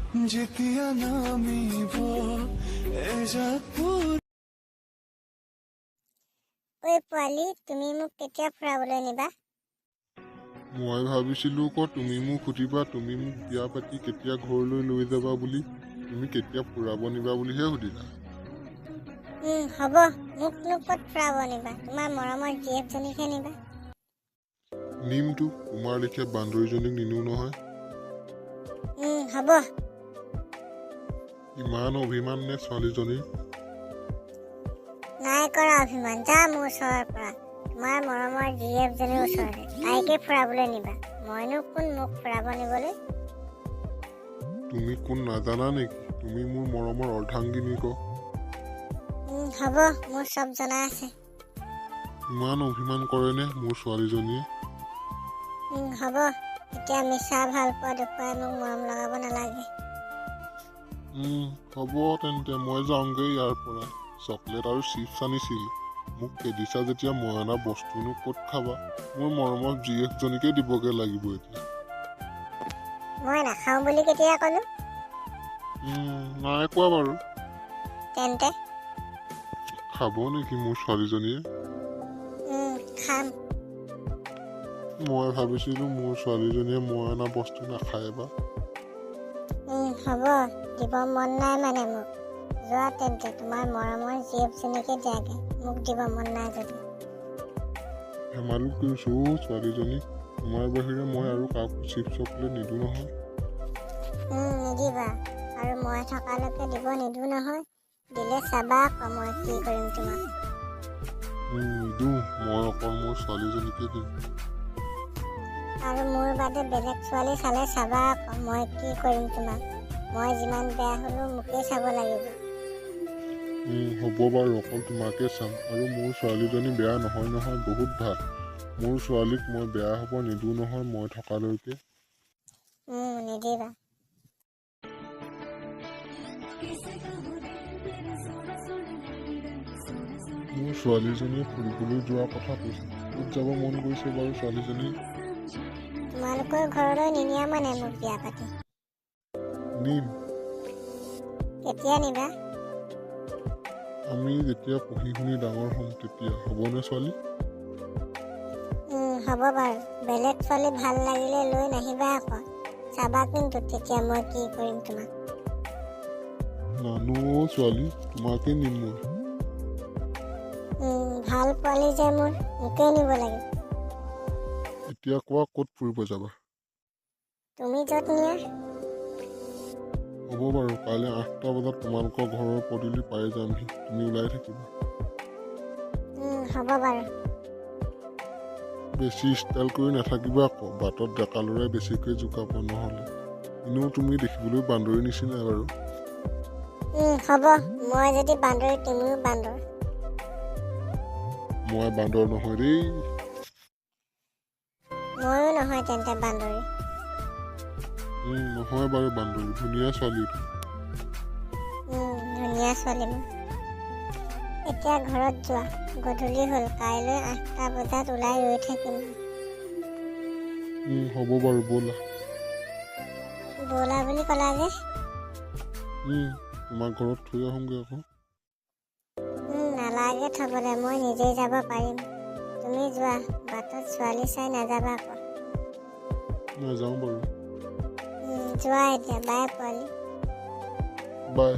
যেতিয়া নামিব এজাক ঐ পোৱালি, তুমি মোক কেতিয়া ফুৰাবলৈ নিবা? মই ভাবিছিলোঁ তুমি মোক সুধিবা তুমি মোক বিয়া পাতি কেতিয়া ঘৰলৈ লৈ যাবা বুলি। তুমি কেতিয়া ফুৰাব নিবা বুলিহে সুধিলা। হ'ব, মোকনো ক'ত ফুৰাব নিবা? তোমাৰ মৰমৰ জীয়েকজনীকহে নিবা। নিমটো তোমাৰ লেখীয়া বান্দৰীজনীক নিনো নহয়। হ'ব। ইমান অভিমান নে ছোৱালীজনীৰ? নাই কৰা অভিমান, যা মোৰ ওচৰৰ পৰা। তোমাৰ মৰমৰ জীয়েকজনীৰ ওচৰলৈ তাইকে ফুৰাবলৈ নিবা। মইনো কোন মোক ফুৰাব নিবলৈ? তুমি কোন নাজানা নেকি? তুমি মোৰ মৰমৰ অৰ্ধাংগিনী ক। হ'ব, মোৰ চব জনা আছে। ইমান অভিমান কৰেনে মোৰ ছোৱালীজনীয়ে? হ'ব, এতিয়া মিছা ভাল পোৱা দেখুৱাই মোক মৰম লগাব নালাগে। হ'ব তেন্তে মই যাওঁগৈ ইয়াৰ পৰা। চকলেট আৰু চিপছ আনিছিল। মোক খেদিছা যেতিয়া মই অনা বস্তুনো ক'ত খাবা? মোৰ মৰমৰ জীয়েকজনীকে দিবগে লাগিব এতিয়া। মই নাখাওঁ বুলি কেতিয়া ক'লো? নাই কোৱা বাৰু। তেন্তে খাব নেকি মোৰ ছোৱালীজনীয়ে? খাম। মই ভাবিছিলোঁ মোৰ ছোৱালীজনীয়ে মই অনা বস্তু নাখায় বা। হ'ব, দিব মন নাই মানে মোক। যোৱা তেন্তে তোমাৰ মৰমৰ জীয়েকজনীকে দিয়াগে, মোক দিব মন নাই যদি। ধেমালি কৰিছোঁ ছোৱালীজনী। তোমাৰ বাহিৰে মই আৰু কাকো চিপছ চকলেট নিদিওঁ নহয়। নিদিবা, আৰু মই থকালৈকে দিব নিদিওঁ নহয়। দিলে চাবা আকৌ মই কি কৰিম তোমাক। নিদিওঁ, মই অকল মোৰ ছোৱালীজনীকে দিম। আৰু মোৰ বাদে বেলেগ ছোৱালী চালে চাবা আকৌ মই কি কৰিম তোমাক। মই যিমান বেয়া হ'লেও মোকেই চাব লাগিব। হ'ব বাৰু, অকল তোমাকে চাম। আৰু মোৰ ছোৱালীজনী বেয়া নহয় নহয়, বহুত ভাল। মোৰ ছোৱালীক মই বেয়া হ'ব নিদিওঁ নহয় মই থকালৈকে। নিদিবা। মোৰ ছোৱালীজনীয়ে ফুৰিবলৈ যোৱা কথা কৈছে। ক'ত যাব মন গৈছে বাৰু ছোৱালীজনী? তোমালোকৰ ঘৰলৈ নিনিয়া মানে মোক বিয়া পাতি? নিম। কেতিয়া নিবা? আমি যেতিয়া পঢ়ি শুনি ডাঙৰ হ'ম তেতিয়া। হ'বনে ছোৱালী? হ'ব বাৰু। বেলেগ ছোৱালী ভাল লাগিলে লৈ নাহিবা আকৌ। চাবা কিন্তু তেতিয়া মই কি কৰিম তোমাক। নানো ছোৱালী, তোমাকে নিম মই। ভাল পোৱালি যে মোৰ, মোকেই নিব লাগে। এতিয়া কোৱা ক'ত ফুৰিব যাবা? তুমি য'ত নিয়া। হ'ব বাৰু, কাইলৈ 8টা বজাত তোমালোকৰ ঘৰৰ পদূলি পাই যামহি। তুমি ওলাই থাকিবা। হ'ব বাৰু। বেছি ষ্টাইল কৰি নাথাকিবা আকৌ, বাটত ডেকা ল'ৰাই বেছিকৈ জোকাব নহ'লে। এনেও তুমি দেখিবলৈ বান্দৰীৰ নিচিনাই বাৰু। হ'ব, মই যদি বান্দৰী তুমিও বান্দৰ। মই বান্দৰ নহয় দেই। ময়ো নহয় তেন্তে বান্দৰী। নহয় বাৰু বান্দৰী, ধুনীয়া ছোৱালীটো। ধুনীয়া ছোৱালী মোৰ। এতিয়া ঘৰত যোৱা, গধূলি হ'ল। কাইলৈ 8টা বজাত ওলাই ৰৈ থাকিম। হ'ব বাৰু, ব'লা। ব'লা বুলি ক'লা যে? তোমাক ঘৰত থৈ আহোঁগৈ আকৌ। নালাগে থ'বলৈ, মই নিজেই যাব পাৰিম। তুমি যোৱা, বাটত ছোৱালী চাই নাযাবা আকৌ। নাযাওঁ বাৰু। যোৱা এতিয়া, বাই পোৱালি। বাই।